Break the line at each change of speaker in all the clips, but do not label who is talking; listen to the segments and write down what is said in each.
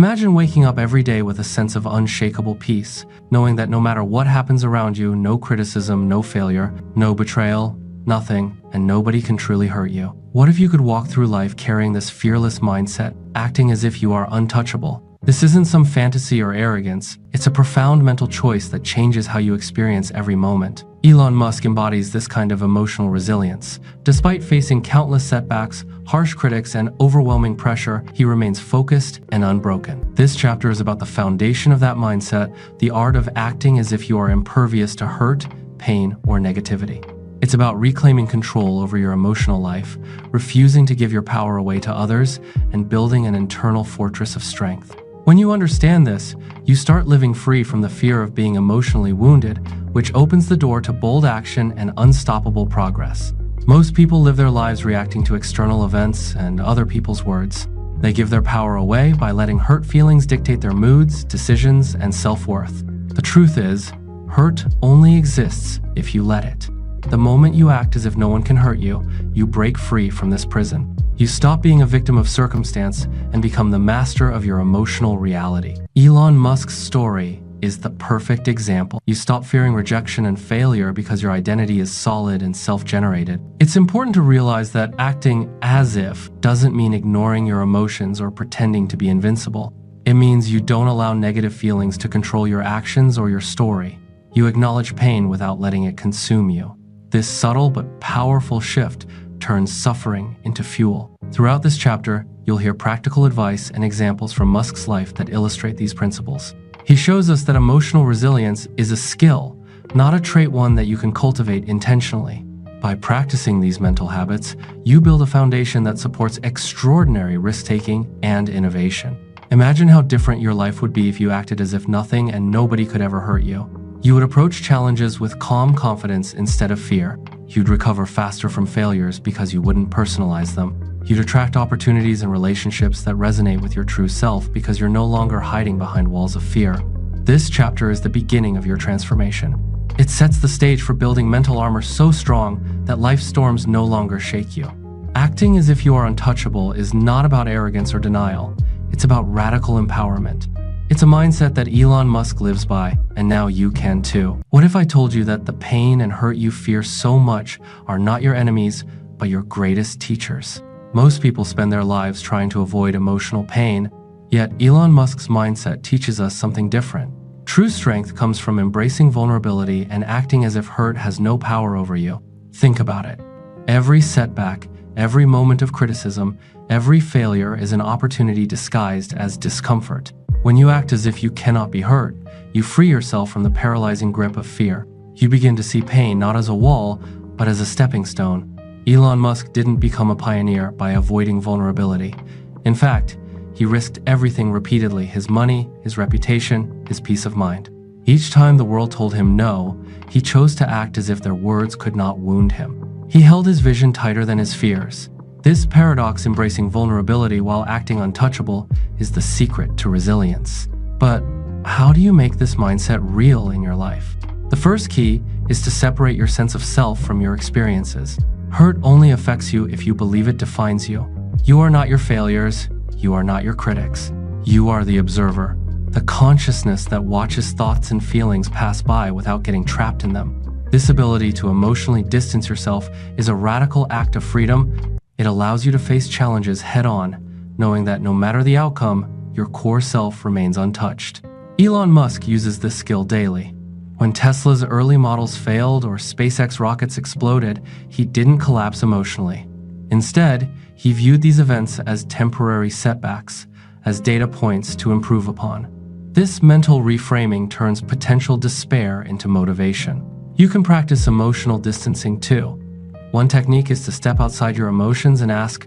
Imagine waking up every day with a sense of unshakable peace, knowing that no matter what happens around you, no criticism, no failure, no betrayal, nothing, and nobody can truly hurt you. What if you could walk through life carrying this fearless mindset, acting as if you are untouchable? This isn't some fantasy or arrogance. It's a profound mental choice that changes how you experience every moment. Elon Musk embodies this kind of emotional resilience. Despite facing countless setbacks, harsh critics, and overwhelming pressure, he remains focused and unbroken. This chapter is about the foundation of that mindset, the art of acting as if you are impervious to hurt, pain, or negativity. It's about reclaiming control over your emotional life, refusing to give your power away to others, and building an internal fortress of strength. When you understand this, you start living free from the fear of being emotionally wounded, which opens the door to bold action and unstoppable progress. Most people live their lives reacting to external events and other people's words. They give their power away by letting hurt feelings dictate their moods, decisions, and self-worth. The truth is, hurt only exists if you let it. The moment you act as if no one can hurt you, you break free from this prison. You stop being a victim of circumstance and become the master of your emotional reality. Elon Musk's story is the perfect example. You stop fearing rejection and failure because your identity is solid and self-generated. It's important to realize that acting as if doesn't mean ignoring your emotions or pretending to be invincible. It means you don't allow negative feelings to control your actions or your story. You acknowledge pain without letting it consume you. This subtle but powerful shift turns suffering into fuel. Throughout this chapter, you'll hear practical advice and examples from Musk's life that illustrate these principles. He shows us that emotional resilience is a skill, not a trait one that you can cultivate intentionally. By practicing these mental habits, you build a foundation that supports extraordinary risk-taking and innovation. Imagine how different your life would be if you acted as if nothing and nobody could ever hurt you. You would approach challenges with calm confidence instead of fear. You'd recover faster from failures because you wouldn't personalize them. You'd attract opportunities and relationships that resonate with your true self because you're no longer hiding behind walls of fear. This chapter is the beginning of your transformation. It sets the stage for building mental armor so strong that life's storms no longer shake you. Acting as if you are untouchable is not about arrogance or denial. It's about radical empowerment. It's a mindset that Elon Musk lives by, and now you can too. What if I told you that the pain and hurt you fear so much are not your enemies, but your greatest teachers? Most people spend their lives trying to avoid emotional pain, yet Elon Musk's mindset teaches us something different. True strength comes from embracing vulnerability and acting as if hurt has no power over you. Think about it. Every setback, every moment of criticism, every failure is an opportunity disguised as discomfort. When you act as if you cannot be hurt, you free yourself from the paralyzing grip of fear. You begin to see pain not as a wall, but as a stepping stone. Elon Musk didn't become a pioneer by avoiding vulnerability. In fact, he risked everything repeatedly: his money, his reputation, his peace of mind. Each time the world told him no, he chose to act as if their words could not wound him. He held his vision tighter than his fears. This paradox, embracing vulnerability while acting untouchable, is the secret to resilience. But how do you make this mindset real in your life? The first key is to separate your sense of self from your experiences. Hurt only affects you if you believe it defines you. You are not your failures. You are not your critics. You are the observer, the consciousness that watches thoughts and feelings pass by without getting trapped in them. This ability to emotionally distance yourself is a radical act of freedom. It allows you to face challenges head-on, knowing that no matter the outcome, your core self remains untouched. Elon Musk uses this skill daily. When Tesla's early models failed or SpaceX rockets exploded, he didn't collapse emotionally. Instead, he viewed these events as temporary setbacks, as data points to improve upon. This mental reframing turns potential despair into motivation. You can practice emotional distancing too. One technique is to step outside your emotions and ask,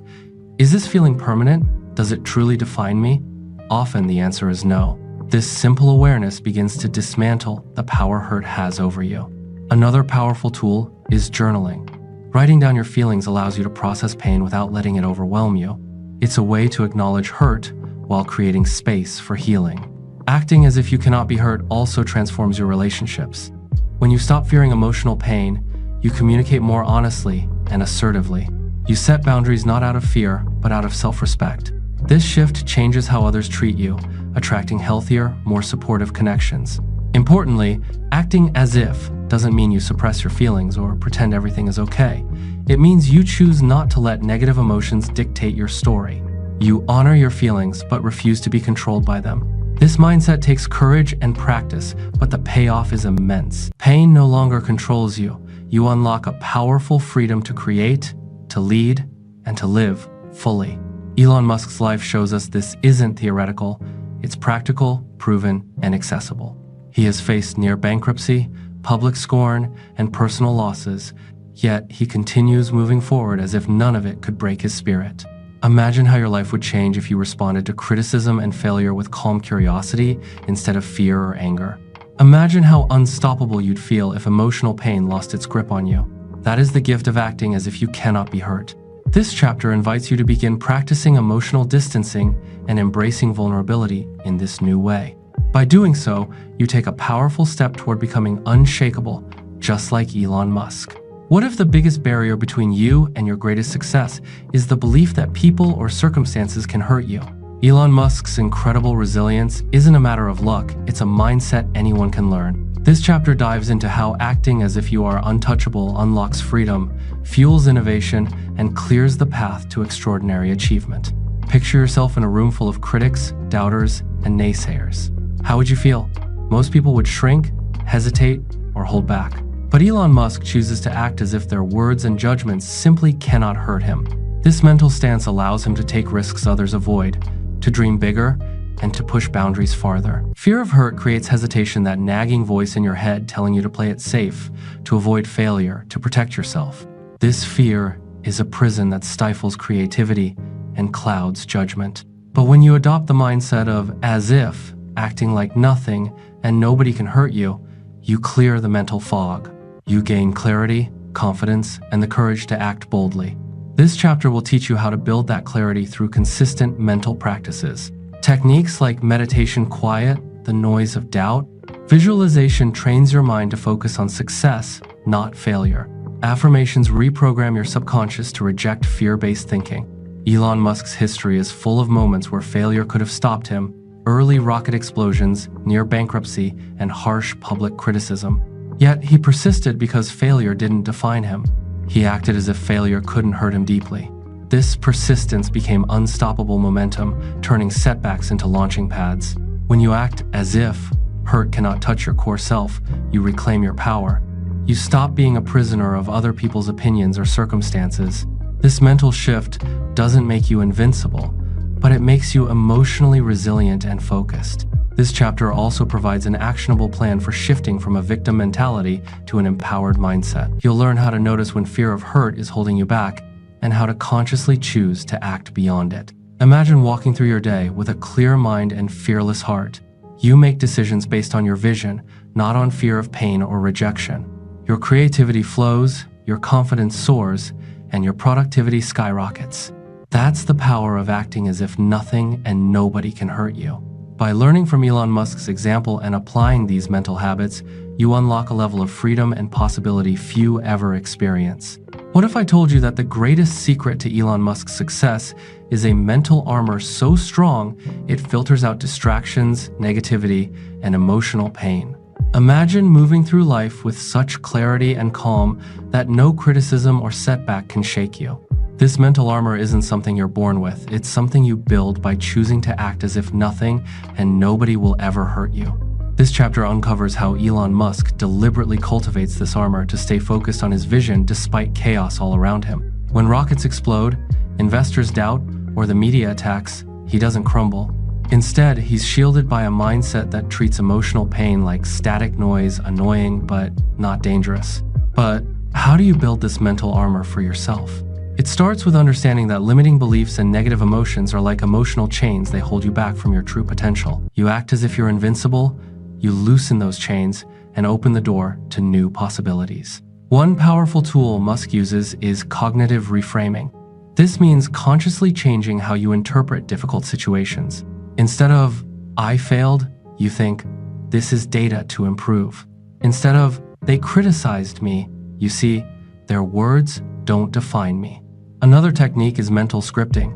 is this feeling permanent? Does it truly define me? Often the answer is no. This simple awareness begins to dismantle the power hurt has over you. Another powerful tool is journaling. Writing down your feelings allows you to process pain without letting it overwhelm you. It's a way to acknowledge hurt while creating space for healing. Acting as if you cannot be hurt also transforms your relationships. When you stop fearing emotional pain, you communicate more honestly and assertively. You set boundaries not out of fear, but out of self-respect. This shift changes how others treat you, attracting healthier, more supportive connections. Importantly, acting as if doesn't mean you suppress your feelings or pretend everything is okay. It means you choose not to let negative emotions dictate your story. You honor your feelings but refuse to be controlled by them. This mindset takes courage and practice, but the payoff is immense. Pain no longer controls you. You unlock a powerful freedom to create, to lead, and to live fully. Elon Musk's life shows us this isn't theoretical. It's practical, proven, and accessible. He has faced near bankruptcy, public scorn, and personal losses, yet he continues moving forward as if none of it could break his spirit. Imagine how your life would change if you responded to criticism and failure with calm curiosity instead of fear or anger. Imagine how unstoppable you'd feel if emotional pain lost its grip on you. That is the gift of acting as if you cannot be hurt. This chapter invites you to begin practicing emotional distancing and embracing vulnerability in this new way. By doing so, you take a powerful step toward becoming unshakable, just like Elon Musk. What if the biggest barrier between you and your greatest success is the belief that people or circumstances can hurt you? Elon Musk's incredible resilience isn't a matter of luck, it's a mindset anyone can learn. This chapter dives into how acting as if you are untouchable unlocks freedom, fuels innovation, and clears the path to extraordinary achievement. Picture yourself in a room full of critics, doubters, and naysayers. How would you feel? Most people would shrink, hesitate, or hold back. But Elon Musk chooses to act as if their words and judgments simply cannot hurt him. This mental stance allows him to take risks others avoid, to dream bigger, and to push boundaries farther. Fear of hurt creates hesitation, that nagging voice in your head telling you to play it safe, to avoid failure, to protect yourself. This fear is a prison that stifles creativity and clouds judgment. But when you adopt the mindset of as if, acting like nothing and nobody can hurt you, you clear the mental fog. You gain clarity, confidence, and the courage to act boldly. This chapter will teach you how to build that clarity through consistent mental practices. Techniques like meditation quiet the noise of doubt. Visualization trains your mind to focus on success, not failure. Affirmations reprogram your subconscious to reject fear-based thinking. Elon Musk's history is full of moments where failure could have stopped him: early rocket explosions, near bankruptcy, and harsh public criticism. Yet he persisted because failure didn't define him. He acted as if failure couldn't hurt him deeply. This persistence became unstoppable momentum, turning setbacks into launching pads. When you act as if hurt cannot touch your core self, you reclaim your power. You stop being a prisoner of other people's opinions or circumstances. This mental shift doesn't make you invincible, but it makes you emotionally resilient and focused. This chapter also provides an actionable plan for shifting from a victim mentality to an empowered mindset. You'll learn how to notice when fear of hurt is holding you back and how to consciously choose to act beyond it. Imagine walking through your day with a clear mind and fearless heart. You make decisions based on your vision, not on fear of pain or rejection. Your creativity flows, your confidence soars, and your productivity skyrockets. That's the power of acting as if nothing and nobody can hurt you. By learning from Elon Musk's example and applying these mental habits, you unlock a level of freedom and possibility few ever experience. What if I told you that the greatest secret to Elon Musk's success is a mental armor so strong it filters out distractions, negativity, and emotional pain? Imagine moving through life with such clarity and calm that no criticism or setback can shake you. This mental armor isn't something you're born with, it's something you build by choosing to act as if nothing and nobody will ever hurt you. This chapter uncovers how Elon Musk deliberately cultivates this armor to stay focused on his vision despite chaos all around him. When rockets explode, investors doubt, or the media attacks, he doesn't crumble. Instead, he's shielded by a mindset that treats emotional pain like static noise, annoying but not dangerous. But how do you build this mental armor for yourself? It starts with understanding that limiting beliefs and negative emotions are like emotional chains. They hold you back from your true potential. You act as if you're invincible, you loosen those chains, and open the door to new possibilities. One powerful tool Musk uses is cognitive reframing. This means consciously changing how you interpret difficult situations. Instead of, "I failed," you think, "This is data to improve." Instead of, "They criticized me," you see, "Their words don't define me." Another technique is mental scripting.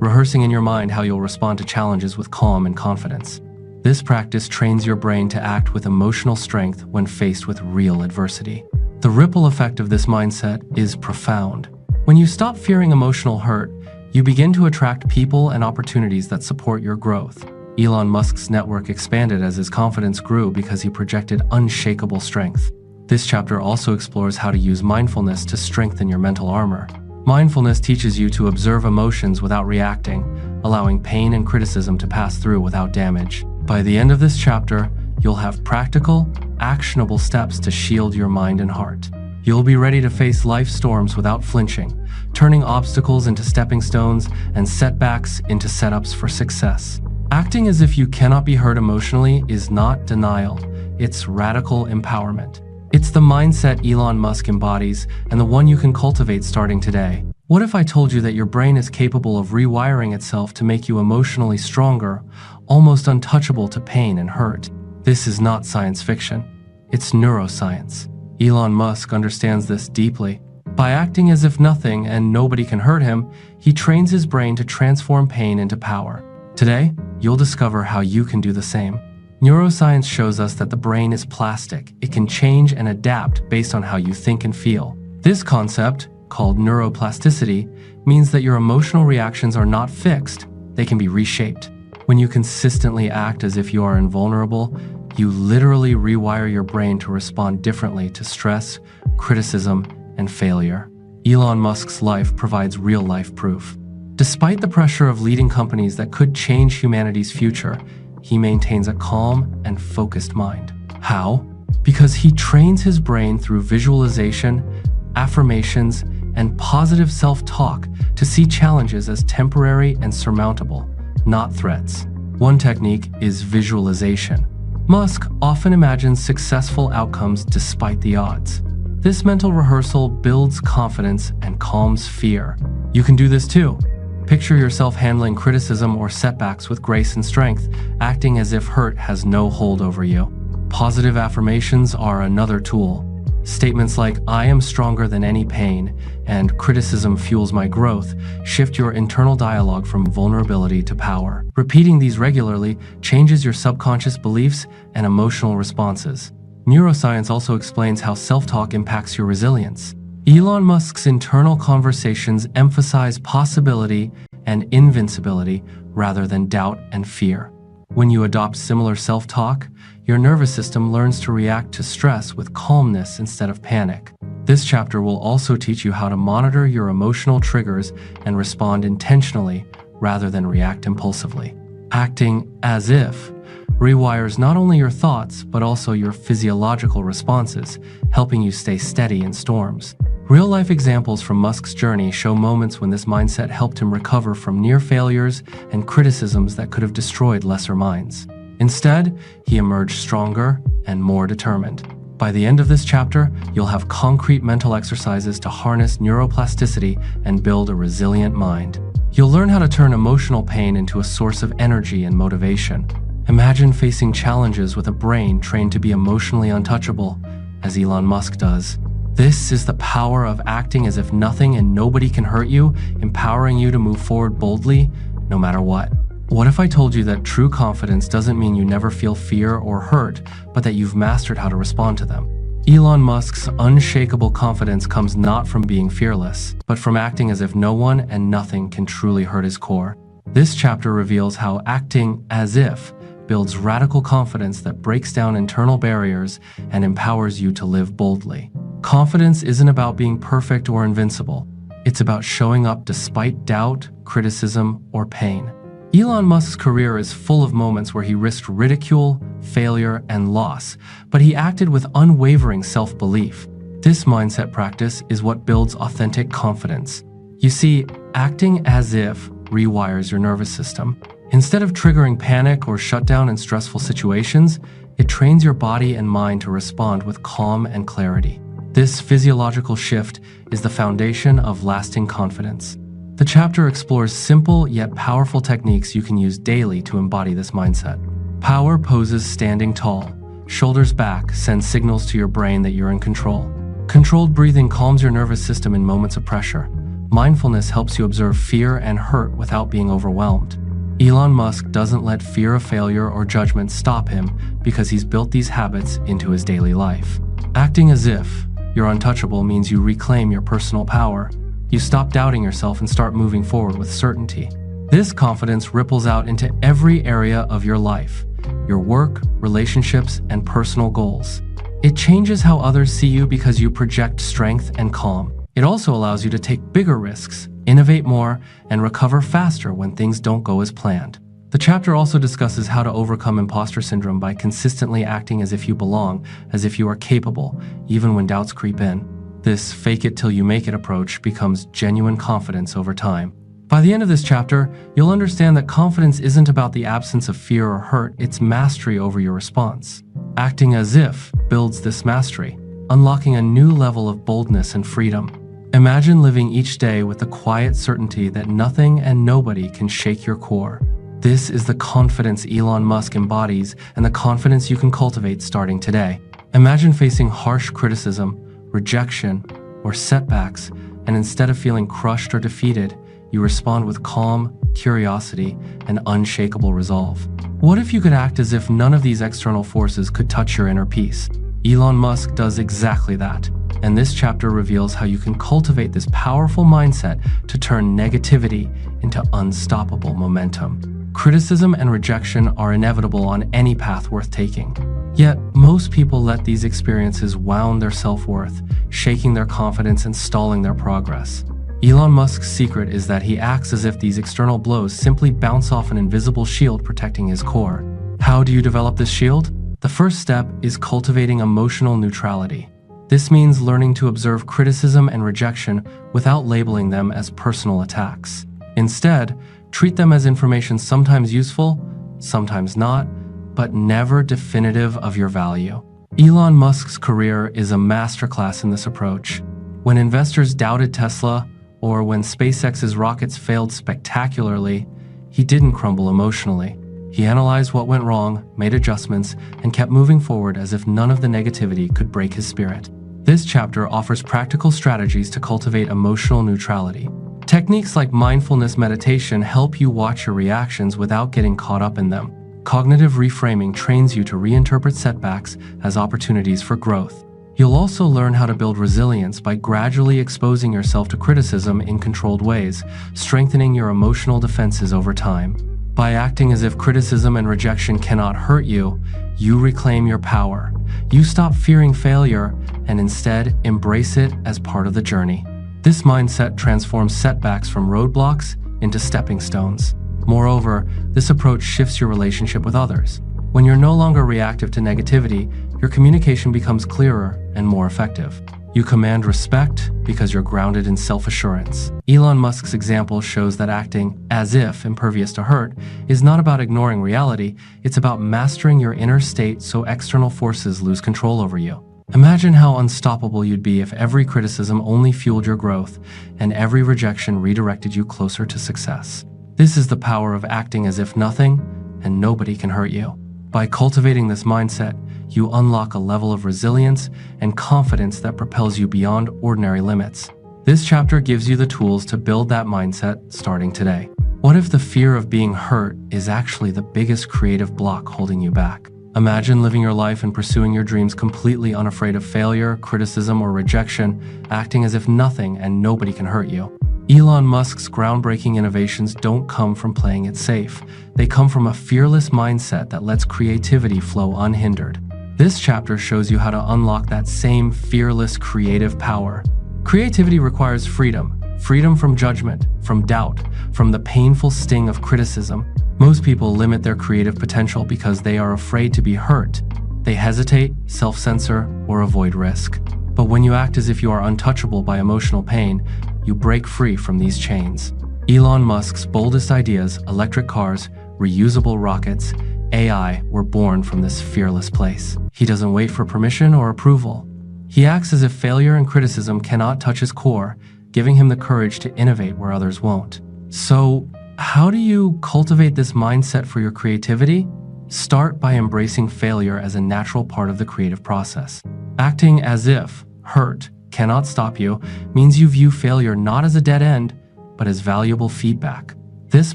rehearsing in your mind how you'll respond to challenges with calm and confidence. This practice trains your brain to act with emotional strength when faced with real adversity. The ripple effect of this mindset is profound. When you stop fearing emotional hurt, you begin to attract people and opportunities that support your growth. Elon Musk's network expanded as his confidence grew because he projected unshakable strength. This chapter also explores how to use mindfulness to strengthen your mental armor. Mindfulness teaches you to observe emotions without reacting, allowing pain and criticism to pass through without damage. By the end of this chapter, you'll have practical, actionable steps to shield your mind and heart. You'll be ready to face life's storms without flinching, turning obstacles into stepping stones and setbacks into setups for success. Acting as if you cannot be hurt emotionally is not denial, it's radical empowerment. It's the mindset Elon Musk embodies and the one you can cultivate starting today. What if I told you that your brain is capable of rewiring itself to make you emotionally stronger, almost untouchable to pain and hurt? This is not science fiction. It's neuroscience. Elon Musk understands this deeply. By acting as if nothing and nobody can hurt him, he trains his brain to transform pain into power. Today, you'll discover how you can do the same. Neuroscience shows us that the brain is plastic. It can change and adapt based on how you think and feel. This concept, called neuroplasticity, means that your emotional reactions are not fixed, they can be reshaped. When you consistently act as if you are invulnerable, you literally rewire your brain to respond differently to stress, criticism, and failure. Elon Musk's life provides real-life proof. Despite the pressure of leading companies that could change humanity's future, he maintains a calm and focused mind. How? Because he trains his brain through visualization, affirmations, and positive self-talk to see challenges as temporary and surmountable, not threats. One technique is visualization. Musk often imagines successful outcomes despite the odds. This mental rehearsal builds confidence and calms fear. You can do this too. Picture yourself handling criticism or setbacks with grace and strength, acting as if hurt has no hold over you. Positive affirmations are another tool. Statements like, "I am stronger than any pain," and "criticism fuels my growth," shift your internal dialogue from vulnerability to power. Repeating these regularly changes your subconscious beliefs and emotional responses. Neuroscience also explains how self-talk impacts your resilience. Elon Musk's internal conversations emphasize possibility and invincibility rather than doubt and fear. When you adopt similar self-talk, your nervous system learns to react to stress with calmness instead of panic. This chapter will also teach you how to monitor your emotional triggers and respond intentionally rather than react impulsively. Acting as if rewires not only your thoughts, but also your physiological responses, helping you stay steady in storms. Real-life examples from Musk's journey show moments when this mindset helped him recover from near failures and criticisms that could have destroyed lesser minds. Instead, he emerged stronger and more determined. By the end of this chapter, you'll have concrete mental exercises to harness neuroplasticity and build a resilient mind. You'll learn how to turn emotional pain into a source of energy and motivation. Imagine facing challenges with a brain trained to be emotionally untouchable, as Elon Musk does. This is the power of acting as if nothing and nobody can hurt you, empowering you to move forward boldly, no matter what. What if I told you that true confidence doesn't mean you never feel fear or hurt, but that you've mastered how to respond to them? Elon Musk's unshakable confidence comes not from being fearless, but from acting as if no one and nothing can truly hurt his core. This chapter reveals how acting as if builds radical confidence that breaks down internal barriers and empowers you to live boldly. Confidence isn't about being perfect or invincible. It's about showing up despite doubt, criticism, or pain. Elon Musk's career is full of moments where he risked ridicule, failure, and loss, but he acted with unwavering self-belief. This mindset practice is what builds authentic confidence. You see, acting as if rewires your nervous system. Instead of triggering panic or shutdown in stressful situations, it trains your body and mind to respond with calm and clarity. This physiological shift is the foundation of lasting confidence. The chapter explores simple yet powerful techniques you can use daily to embody this mindset. Power poses standing tall. Shoulders back send signals to your brain that you're in control. Controlled breathing calms your nervous system in moments of pressure. Mindfulness helps you observe fear and hurt without being overwhelmed. Elon Musk doesn't let fear of failure or judgment stop him because he's built these habits into his daily life. Acting as if you're untouchable means you reclaim your personal power. You stop doubting yourself and start moving forward with certainty. This confidence ripples out into every area of your life, your work, relationships, and personal goals. It changes how others see you because you project strength and calm. It also allows you to take bigger risks, innovate more, and recover faster when things don't go as planned. The chapter also discusses how to overcome imposter syndrome by consistently acting as if you belong, as if you are capable, even when doubts creep in. This fake it till you make it approach becomes genuine confidence over time. By the end of this chapter, you'll understand that confidence isn't about the absence of fear or hurt, it's mastery over your response. Acting as if builds this mastery, unlocking a new level of boldness and freedom. Imagine living each day with the quiet certainty that nothing and nobody can shake your core. This is the confidence Elon Musk embodies and the confidence you can cultivate starting today. Imagine facing harsh criticism, rejection, or setbacks, and instead of feeling crushed or defeated, you respond with calm, curiosity, and unshakable resolve. What if you could act as if none of these external forces could touch your inner peace? Elon Musk does exactly that, and this chapter reveals how you can cultivate this powerful mindset to turn negativity into unstoppable momentum. Criticism and rejection are inevitable on any path worth taking. Yet, most people let these experiences wound their self-worth, shaking their confidence and stalling their progress. Elon Musk's secret is that he acts as if these external blows simply bounce off an invisible shield protecting his core. How do you develop this shield? The first step is cultivating emotional neutrality. This means learning to observe criticism and rejection without labeling them as personal attacks. Instead, treat them as information sometimes useful, sometimes not, but never definitive of your value. Elon Musk's career is a masterclass in this approach. When investors doubted Tesla, or when SpaceX's rockets failed spectacularly, he didn't crumble emotionally. He analyzed what went wrong, made adjustments, and kept moving forward as if none of the negativity could break his spirit. This chapter offers practical strategies to cultivate emotional neutrality. Techniques like mindfulness meditation help you watch your reactions without getting caught up in them. Cognitive reframing trains you to reinterpret setbacks as opportunities for growth. You'll also learn how to build resilience by gradually exposing yourself to criticism in controlled ways, strengthening your emotional defenses over time. By acting as if criticism and rejection cannot hurt you, you reclaim your power. You stop fearing failure and instead embrace it as part of the journey. This mindset transforms setbacks from roadblocks into stepping stones. Moreover, this approach shifts your relationship with others. When you're no longer reactive to negativity, your communication becomes clearer and more effective. You command respect because you're grounded in self-assurance. Elon Musk's example shows that acting as if impervious to hurt is not about ignoring reality, it's about mastering your inner state so external forces lose control over you. Imagine how unstoppable you'd be if every criticism only fueled your growth and every rejection redirected you closer to success. This is the power of acting as if nothing and nobody can hurt you. By cultivating this mindset, you unlock a level of resilience and confidence that propels you beyond ordinary limits. This chapter gives you the tools to build that mindset starting today. What if the fear of being hurt is actually the biggest creative block holding you back? Imagine living your life and pursuing your dreams completely unafraid of failure, criticism, or rejection, acting as if nothing and nobody can hurt you. Elon Musk's groundbreaking innovations don't come from playing it safe. They come from a fearless mindset that lets creativity flow unhindered. This chapter shows you how to unlock that same fearless creative power. Creativity requires freedom. Freedom from judgment, from doubt, from the painful sting of criticism. Most people limit their creative potential because they are afraid to be hurt. They hesitate, self-censor, or avoid risk. But when you act as if you are untouchable by emotional pain, you break free from these chains. Elon Musk's boldest ideas, electric cars, reusable rockets, AI, were born from this fearless place. He doesn't wait for permission or approval. He acts as if failure and criticism cannot touch his core, giving him the courage to innovate where others won't. So, how do you cultivate this mindset for your creativity? Start by embracing failure as a natural part of the creative process. Acting as if hurt cannot stop you means you view failure not as a dead end, but as valuable feedback. This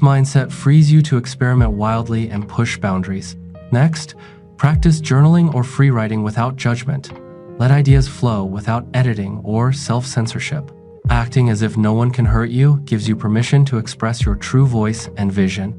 mindset frees you to experiment wildly and push boundaries. Next, practice journaling or free writing without judgment. Let ideas flow without editing or self-censorship. Acting as if no one can hurt you gives you permission to express your true voice and vision.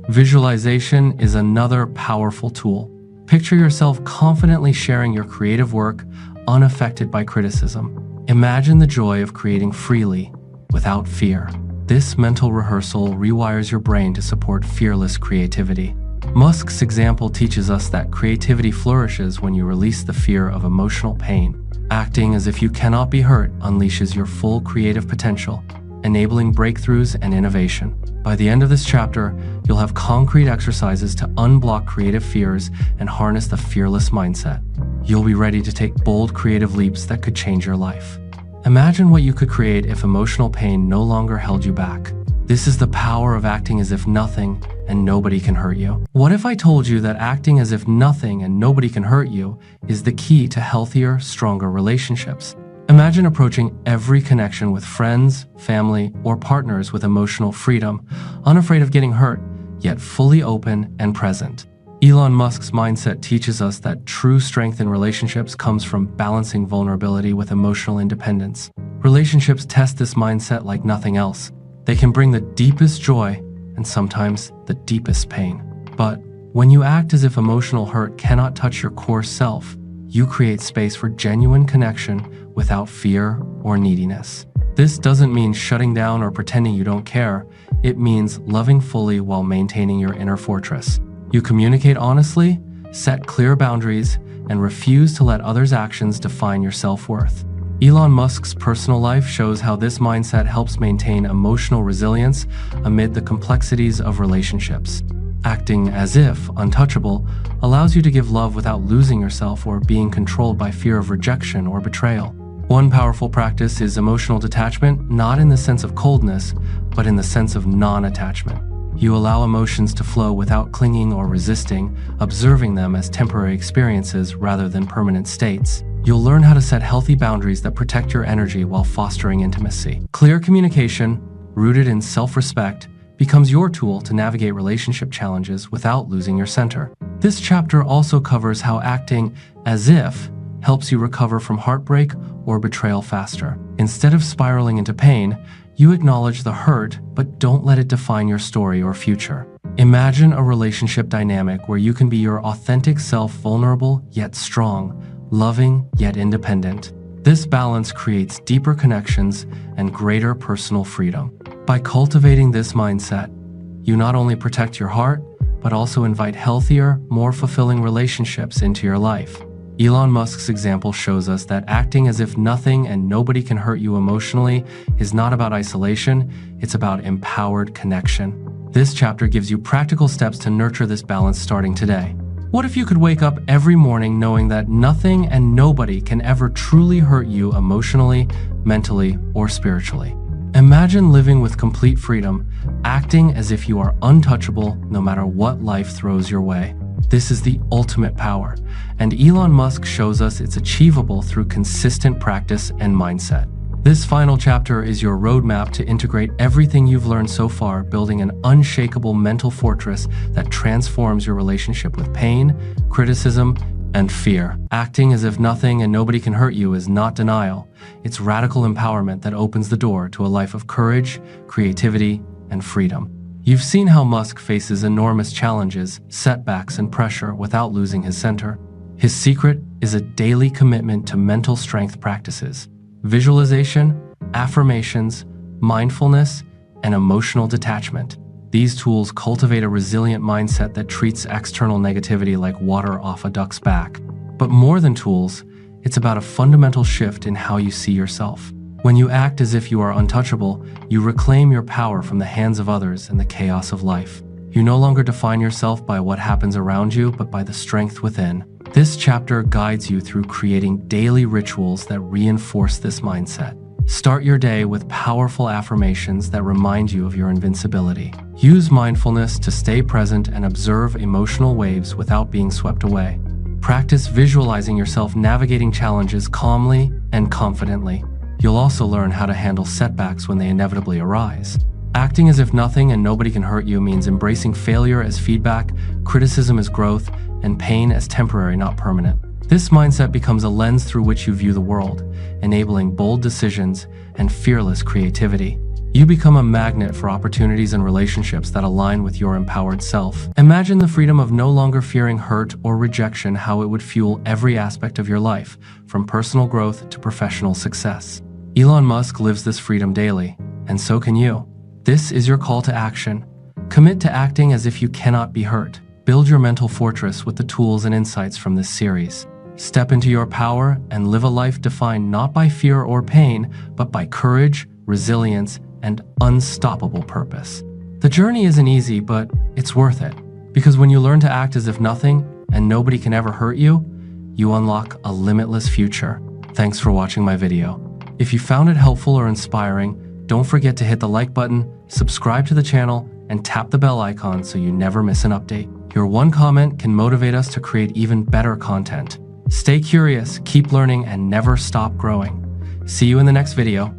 Visualization is another powerful tool. Picture yourself confidently sharing your creative work, unaffected by criticism. Imagine the joy of creating freely, without fear. This mental rehearsal rewires your brain to support fearless creativity. Musk's example teaches us that creativity flourishes when you release the fear of emotional pain. Acting as if you cannot be hurt unleashes your full creative potential, enabling breakthroughs and innovation. By the end of this chapter, you'll have concrete exercises to unblock creative fears and harness the fearless mindset. You'll be ready to take bold creative leaps that could change your life. Imagine what you could create if emotional pain no longer held you back. This is the power of acting as if nothing and nobody can hurt you. What if I told you that acting as if nothing and nobody can hurt you is the key to healthier, stronger relationships? Imagine approaching every connection with friends, family, or partners with emotional freedom, unafraid of getting hurt, yet fully open and present. Elon Musk's mindset teaches us that true strength in relationships comes from balancing vulnerability with emotional independence. Relationships test this mindset like nothing else. They can bring the deepest joy and sometimes the deepest pain. But when you act as if emotional hurt cannot touch your core self, you create space for genuine connection without fear or neediness. This doesn't mean shutting down or pretending you don't care. It means loving fully while maintaining your inner fortress. You communicate honestly, set clear boundaries, and refuse to let others' actions define your self-worth. Elon Musk's personal life shows how this mindset helps maintain emotional resilience amid the complexities of relationships. Acting as if untouchable allows you to give love without losing yourself or being controlled by fear of rejection or betrayal. One powerful practice is emotional detachment, not in the sense of coldness, but in the sense of non-attachment. You allow emotions to flow without clinging or resisting, observing them as temporary experiences rather than permanent states. You'll learn how to set healthy boundaries that protect your energy while fostering intimacy. Clear communication, rooted in self-respect, becomes your tool to navigate relationship challenges without losing your center. This chapter also covers how acting as if helps you recover from heartbreak or betrayal faster. Instead of spiraling into pain, you acknowledge the hurt, but don't let it define your story or future. Imagine a relationship dynamic where you can be your authentic self, vulnerable yet strong, loving yet independent. This balance creates deeper connections and greater personal freedom. By cultivating this mindset, you not only protect your heart, but also invite healthier, more fulfilling relationships into your life. Elon Musk's example shows us that acting as if nothing and nobody can hurt you emotionally is not about isolation, it's about empowered connection. This chapter gives you practical steps to nurture this balance starting today. What if you could wake up every morning knowing that nothing and nobody can ever truly hurt you emotionally, mentally, or spiritually? Imagine living with complete freedom, acting as if you are untouchable no matter what life throws your way. This is the ultimate power, and Elon Musk shows us it's achievable through consistent practice and mindset. This final chapter is your roadmap to integrate everything you've learned so far, building an unshakable mental fortress that transforms your relationship with pain, criticism, and fear. Acting as if nothing and nobody can hurt you is not denial. It's radical empowerment that opens the door to a life of courage, creativity, and freedom. You've seen how Musk faces enormous challenges, setbacks, and pressure without losing his center. His secret is a daily commitment to mental strength practices, visualization, affirmations, mindfulness, and emotional detachment. These tools cultivate a resilient mindset that treats external negativity like water off a duck's back. But more than tools, it's about a fundamental shift in how you see yourself. When you act as if you are untouchable, you reclaim your power from the hands of others and the chaos of life. You no longer define yourself by what happens around you, but by the strength within. This chapter guides you through creating daily rituals that reinforce this mindset. Start your day with powerful affirmations that remind you of your invincibility. Use mindfulness to stay present and observe emotional waves without being swept away. Practice visualizing yourself navigating challenges calmly and confidently. You'll also learn how to handle setbacks when they inevitably arise. Acting as if nothing and nobody can hurt you means embracing failure as feedback, criticism as growth, and pain as temporary, not permanent. This mindset becomes a lens through which you view the world, enabling bold decisions and fearless creativity. You become a magnet for opportunities and relationships that align with your empowered self. Imagine the freedom of no longer fearing hurt or rejection, how it would fuel every aspect of your life, from personal growth to professional success. Elon Musk lives this freedom daily, and so can you. This is your call to action. Commit to acting as if you cannot be hurt. Build your mental fortress with the tools and insights from this series. Step into your power and live a life defined not by fear or pain, but by courage, resilience, and unstoppable purpose. The journey isn't easy, but it's worth it. Because when you learn to act as if nothing and nobody can ever hurt you, you unlock a limitless future. Thanks for watching my video. If you found it helpful or inspiring, don't forget to hit the like button, subscribe to the channel, and tap the bell icon so you never miss an update. Your one comment can motivate us to create even better content. Stay curious, keep learning, and never stop growing. See you in the next video.